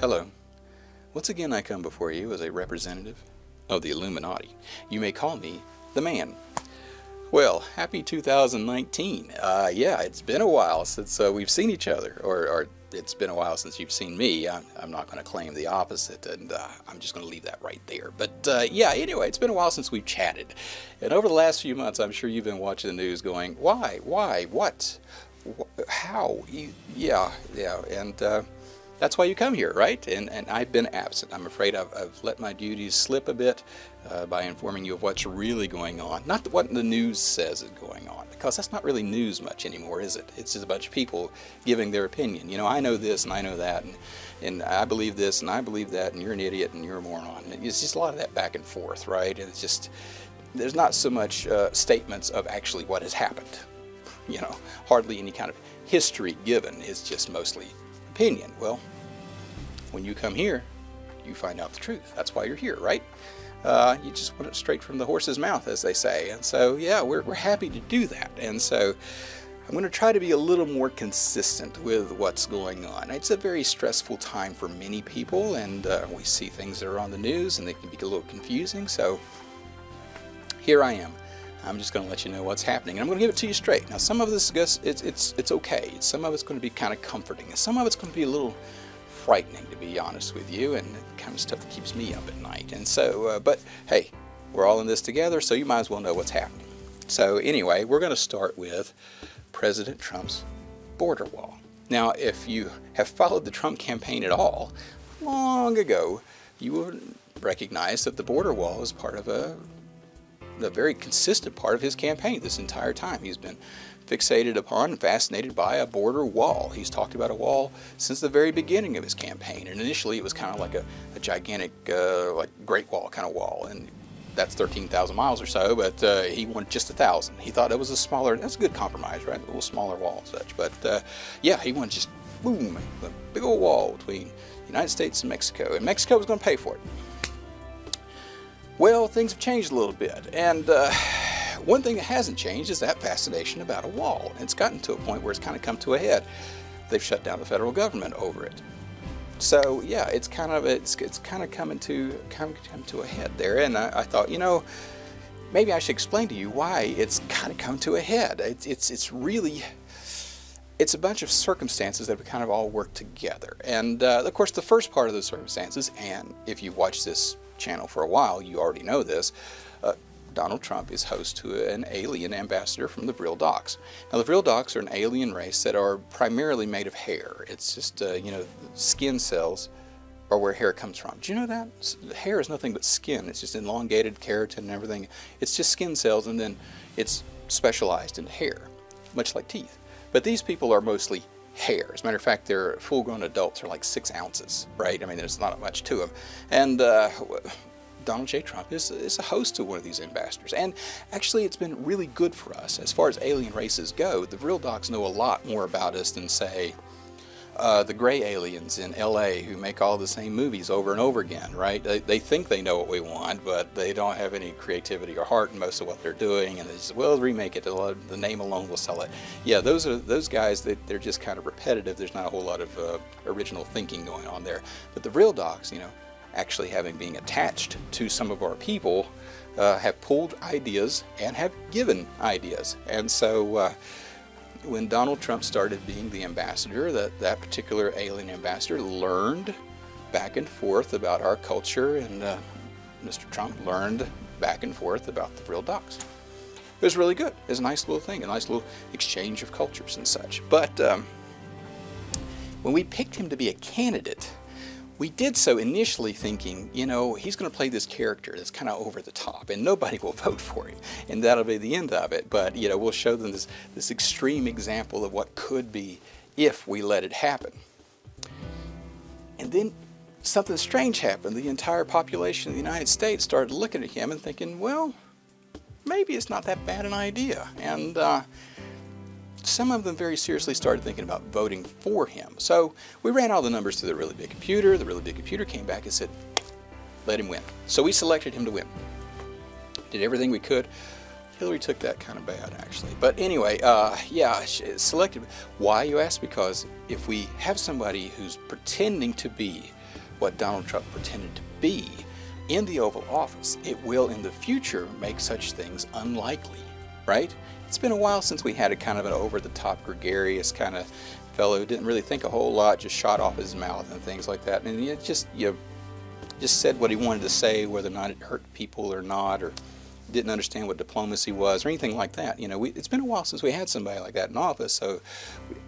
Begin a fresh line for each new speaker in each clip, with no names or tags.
Hello. Once again I come before you as a representative of the Illuminati. You may call me the Man. Well, happy 2019. Yeah, it's been a while since we've seen each other, or it's been a while since you've seen me. I'm not going to claim the opposite, and I'm just going to leave that right there. But yeah, anyway, it's been a while since we've chatted. And over the last few months, I'm sure you've been watching the news going, why, what, how, yeah, and that's why you come here, right? And I've been absent. I'm afraid I've let my duties slip a bit by informing you of what's really going on. Not what the news says is going on, because that's not really news much anymore, is it? It's just a bunch of people giving their opinion. You know, I know this and I know that, and I believe this and I believe that, and you're an idiot and you're a moron. It's just a lot of that back and forth, right? And it's just, there's not so much statements of actually what has happened. You know, hardly any kind of history given. It's just mostly opinion. Well, when you come here, you find out the truth. That's why you're here, right? You just want it straight from the horse's mouth, as they say. And so, yeah, we're happy to do that. And so I'm going to try to be a little more consistent with what's going on. It's a very stressful time for many people, and we see things that are on the news, and they can be a little confusing. So here I am. I'm just going to let you know what's happening, and I'm going to give it to you straight. Now, some of this, it's okay. Some of it's going to be kind of comforting, and some of it's going to be a little frightening, to be honest with you, and the kind of stuff that keeps me up at night. And so, but hey, we're all in this together, so you might as well know what's happening. So anyway, we're going to start with President Trump's border wall. Now, if you have followed the Trump campaign at all, long ago, you will recognize that the border wall is part of a very consistent part of his campaign this entire time. He's been fixated upon and fascinated by a border wall. He's talked about a wall since the very beginning of his campaign, and initially it was kind of like a gigantic like Great Wall kind of wall, and that's 13,000 miles or so, but he wanted just 1,000. He thought it was a smaller, that's a good compromise, right? A little smaller wall and such, but yeah, he wanted just, boom, a big old wall between the United States and Mexico was going to pay for it. Well, things have changed a little bit, and one thing that hasn't changed is that fascination about a wall. It's gotten to a point where it's kind of come to a head. They've shut down the federal government over it. So yeah, it's kind of coming to a head there. And I thought, you know, maybe I should explain to you why it's kind of come to a head. It's really, it's a bunch of circumstances that have kind of all worked together. And of course, the first part of those circumstances, and if you've watched this channel for a while, you already know this. Donald Trump is host to an alien ambassador from the Vril Docs. Now, the Vril Docs are an alien race that are primarily made of hair. It's just, you know, skin cells are where hair comes from. Do you know that? Hair is nothing but skin. It's just elongated keratin and everything. It's just skin cells, and then it's specialized into hair, much like teeth. But these people are mostly hair. As a matter of fact, their full-grown adults are like 6 ounces, right? I mean, there's not much to them. And Donald J. Trump is a host to one of these ambassadors. And actually, it's been really good for us. As far as alien races go, the Vril Docs know a lot more about us than, say, the gray aliens in LA who make all the same movies over and over again, right? They think they know what we want, but they don't have any creativity or heart in most of what they're doing, and they just, well, remake it. The name alone will sell it. Yeah, those guys, they're just kind of repetitive. There's not a whole lot of original thinking going on there. But the Vril Docs, you know, actually being attached to some of our people, have pulled ideas and have given ideas. And so when Donald Trump started being the ambassador, that particular alien ambassador learned back and forth about our culture, and Mr. Trump learned back and forth about the Vril Docs. It was really good. It was a nice little thing, a nice little exchange of cultures and such. But when we picked him to be a candidate, we did so initially thinking, you know, he's going to play this character that's kind of over the top, and nobody will vote for him, and that'll be the end of it. But, you know, we'll show them this extreme example of what could be if we let it happen. And then something strange happened. The entire population of the United States started looking at him and thinking, well, maybe it's not that bad an idea. And some of them very seriously started thinking about voting for him. So we ran all the numbers through the really big computer. The really big computer came back and said, let him win. So we selected him to win. Did everything we could. Hillary took that kind of bad, actually. But anyway, yeah, selected. Why, you ask? Because if we have somebody who's pretending to be what Donald Trump pretended to be in the Oval Office, it will in the future make such things unlikely, right? It's been a while since we had a kind of an over-the-top, gregarious kind of fellow who didn't really think a whole lot, just shot off his mouth and things like that. And it just said what he wanted to say, whether or not it hurt people or not, or didn't understand what diplomacy was or anything like that. You know, it's been a while since we had somebody like that in office, so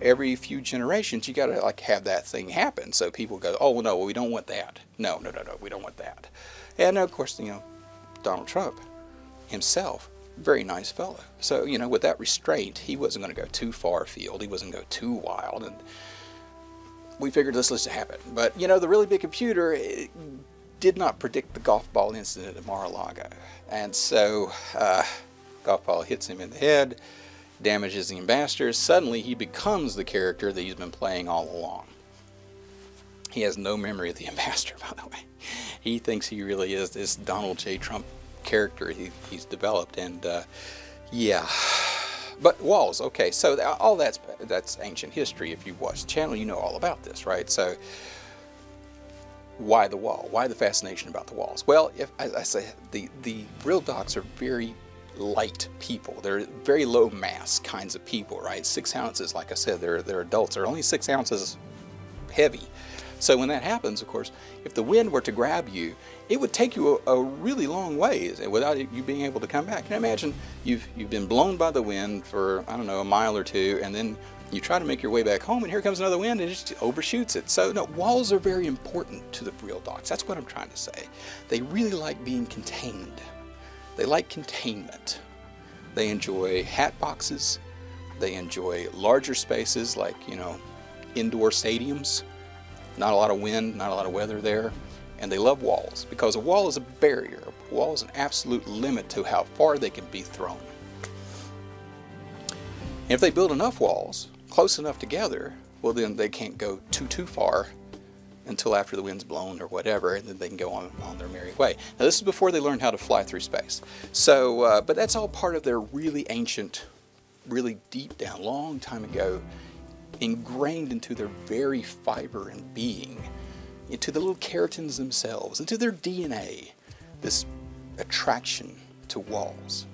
every few generations you got to like have that thing happen, so people go, oh well, no, well, we don't want that. No, we don't want that. And of course, you know, Donald Trump himself, very nice fellow. So, you know, with that restraint, he wasn't going to go too far afield. He wasn't going to go too wild, and we figured this was to happen. But you know, the really big computer did not predict the golf ball incident at Mar-a-Lago. And so, golf ball hits him in the head, damages the ambassador. Suddenly, he becomes the character that he's been playing all along. He has no memory of the ambassador, by the way. He thinks he really is this Donald J. Trump character he's developed, and yeah. But walls, okay, so all that's ancient history. If you watch the channel, you know all about this, right? So, why the wall? Why the fascination about the walls? Well, as I say, the real docs are very light people. They're very low mass kinds of people, right? 6 ounces, like I said, they're adults. They're only 6 ounces heavy. So when that happens, of course, if the wind were to grab you, it would take you a really long ways without you being able to come back. Can you imagine you've been blown by the wind for, I don't know, a mile or two, and then you try to make your way back home, and here comes another wind, and it just overshoots it. So no, walls are very important to the real dogs. That's what I'm trying to say. They really like being contained. They like containment. They enjoy hat boxes. They enjoy larger spaces like, you know, indoor stadiums. Not a lot of wind, not a lot of weather there. And they love walls because a wall is a barrier. A wall is an absolute limit to how far they can be thrown. And if they build enough walls close enough together, well, then they can't go too far until after the wind's blown or whatever, and then they can go on their merry way. Now, this is before they learned how to fly through space. So, but that's all part of their really ancient, really deep down, long time ago, ingrained into their very fiber and being, into the little keratins themselves, into their DNA, this attraction to walls.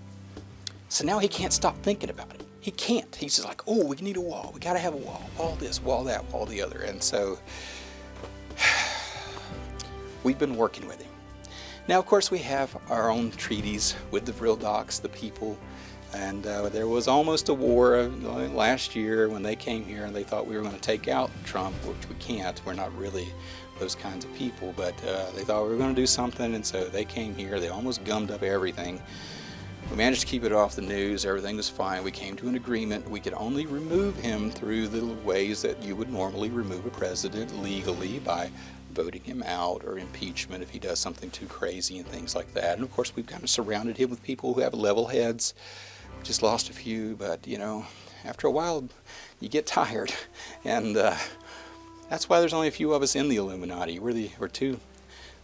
So now he can't stop thinking about it. He can't. He's just like, oh, we need a wall. We got to have a wall. Wall this, wall that, wall the other. And so we've been working with him. Now, of course, we have our own treaties with the Vril docs, the people. And there was almost a war last year when they came here and they thought we were going to take out Trump, which we can't. We're not really those kinds of people, but they thought we were going to do something, and so they came here. They almost gummed up everything. We managed to keep it off the news. Everything was fine. We came to an agreement. We could only remove him through the ways that you would normally remove a president legally, by voting him out or impeachment if he does something too crazy and things like that. And of course, we've kind of surrounded him with people who have level heads. Just lost a few, but you know, after a while you get tired, and that's why there's only a few of us in the Illuminati. We're too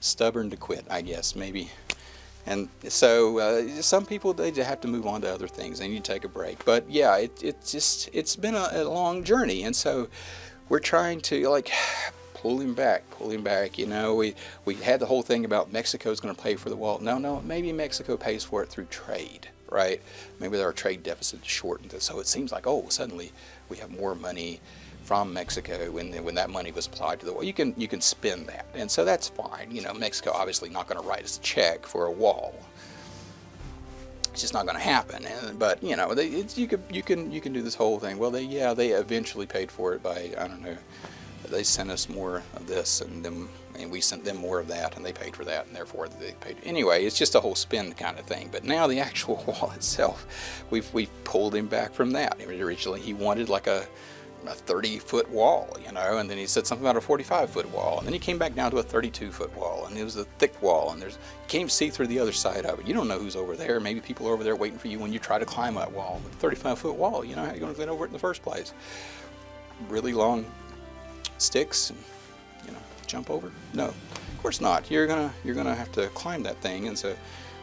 stubborn to quit, I guess, maybe. And so some people, they just have to move on to other things. They need to take a break. But yeah, it's been a long journey, and so we're trying to like pull him back. You know, we had the whole thing about Mexico's going to pay for the wall. No, maybe Mexico pays for it through trade. Right? Maybe our trade deficit is shortened, so it seems like, oh, suddenly we have more money from Mexico when that money was applied to the wall. You can spend that, and so that's fine. You know, Mexico obviously not going to write us a check for a wall. It's just not going to happen. But you know, you can do this whole thing. Well, they eventually paid for it by, I don't know. They sent us more of this, and we sent them more of that, and they paid for that, and therefore they paid. Anyway, it's just a whole spin kind of thing. But now the actual wall itself, we've pulled him back from that. Originally, he wanted like a 30-foot wall, you know, and then he said something about a 45-foot wall, and then he came back down to a 32-foot wall, and it was a thick wall, and you can't even see through the other side of it. You don't know who's over there. Maybe people are over there waiting for you when you try to climb that wall. But a 35-foot wall, you know, how are you going to get over it in the first place? Really long sticks, and you know, jump over? No, of course not. You're gonna have to climb that thing, and so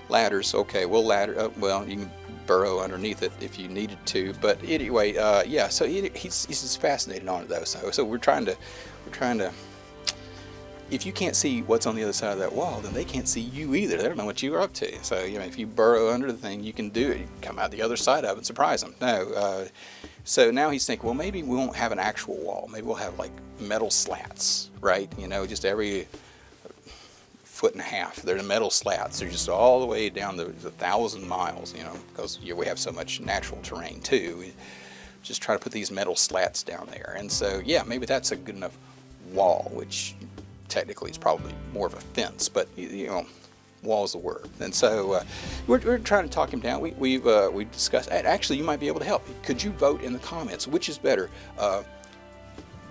ladders. Okay, we'll ladder up. Well, you can burrow underneath it if you needed to. But anyway, yeah. So he's just fascinated on it though. So we're trying to if you can't see what's on the other side of that wall, then they can't see you either. They don't know what you're up to. So, you know, if you burrow under the thing, you can do it. You can come out the other side of it and surprise them. No. So now he's thinking, well, maybe we won't have an actual wall. Maybe we'll have like metal slats, right? You know, just every 1.5 feet. They're the metal slats. They're just all the way down the 1,000 miles, you know, because we have so much natural terrain too. We just try to put these metal slats down there. And so, yeah, maybe that's a good enough wall, which technically is probably more of a fence, but you know, wall is the word. And so we're trying to talk him down. We discussed, actually you might be able to help. Could you vote in the comments which is better,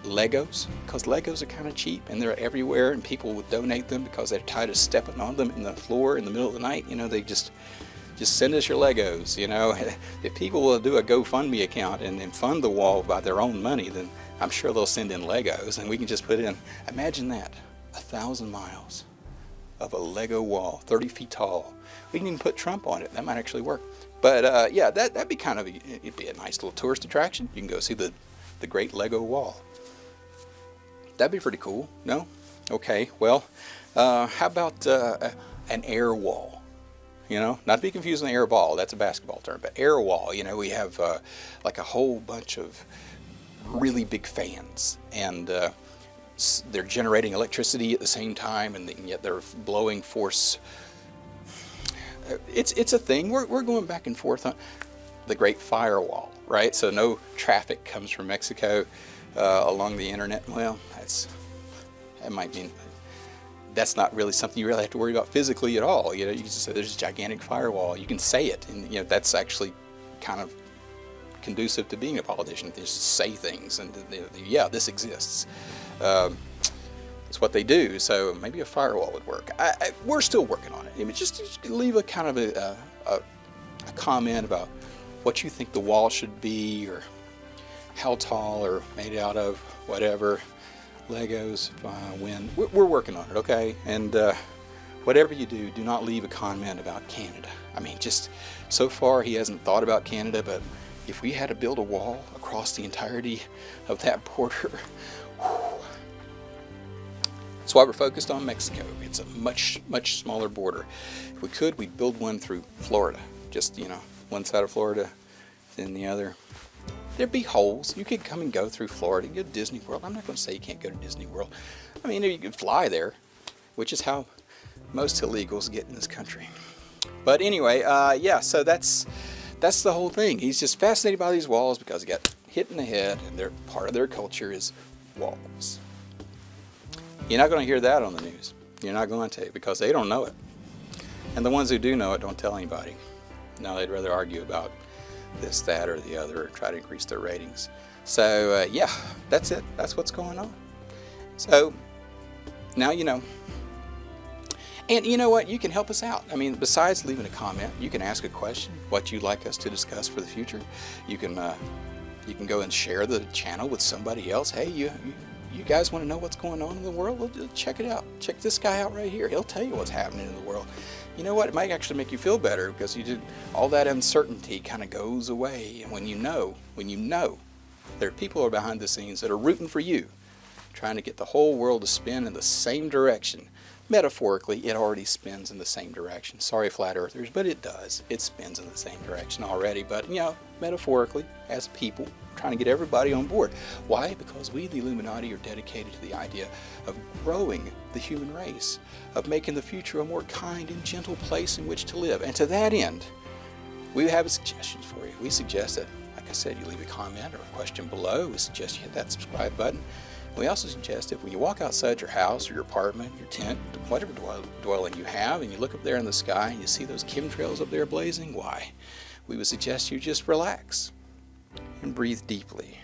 Legos, because Legos are kind of cheap and they're everywhere and people would donate them because they're tired of stepping on them in the floor in the middle of the night. You know, they just send us your Legos. You know, if people will do a GoFundMe account and then fund the wall by their own money, then I'm sure they'll send in Legos and we can just put in, imagine that, 1,000 miles of a Lego wall, 30 feet tall. We can even put Trump on it. That might actually work. But yeah, that'd be kind of, it'd be a nice little tourist attraction. You can go see the Great Lego Wall. That'd be pretty cool. No? Okay, well, how about an air wall? You know, not to be confused with an air ball, that's a basketball term, but air wall, you know, we have like a whole bunch of really big fans, and they're generating electricity at the same time, and yet they're blowing force. It's a thing. We're going back and forth on the Great Firewall, right? So no traffic comes from Mexico along the internet. Well, that might be, that's not really something you really have to worry about physically at all. You know, you can just say there's a gigantic firewall. You can say it, and you know that's actually kind of conducive to being a politician. They just say things, and yeah, this exists. It's what they do. So maybe a firewall would work. We're still working on it. I mean, just leave a kind of a comment about what you think the wall should be, or how tall, or made out of, whatever. Legos, when we're working on it, okay? And whatever you do, do not leave a comment about Canada. I mean, just so far he hasn't thought about Canada, but if we had to build a wall across the entirety of that border, that's why we're focused on Mexico. It's a much smaller border. If we could, we'd build one through Florida. Just, you know, one side of Florida, then the other. There'd be holes. You could come and go through Florida. You go to Disney World. I'm not going to say you can't go to Disney World. I mean, you could fly there, which is how most illegals get in this country. But anyway, yeah, so that's the whole thing. He's just fascinated by these walls because he got hit in the head, and part of their culture is walls. You're not going to hear that on the news. You're not going to, because they don't know it. And the ones who do know it don't tell anybody. No, they'd rather argue about this, that, or the other, or try to increase their ratings. So yeah, that's it. That's what's going on. So now you know. And you know what? You can help us out. I mean, besides leaving a comment, you can ask a question, what you'd like us to discuss for the future. You can go and share the channel with somebody else. Hey, you guys want to know what's going on in the world? Well, check it out. Check this guy out right here. He'll tell you what's happening in the world. You know what? It might actually make you feel better, because all that uncertainty kind of goes away. And when you know there are people who are behind the scenes that are rooting for you, trying to get the whole world to spin in the same direction. Metaphorically, it already spins in the same direction. Sorry, flat earthers, but it does. It spins in the same direction already. But, you know, metaphorically, as people, trying to get everybody on board. Why? Because we, the Illuminati, are dedicated to the idea of growing the human race, of making the future a more kind and gentle place in which to live. And to that end, we have suggestions for you. We suggest that, like I said, you leave a comment or a question below. We suggest you hit that subscribe button. We also suggest if when you walk outside your house or your apartment, your tent, whatever dwelling you have, and you look up there in the sky and you see those chemtrails up there blazing, why? We would suggest you just relax and breathe deeply.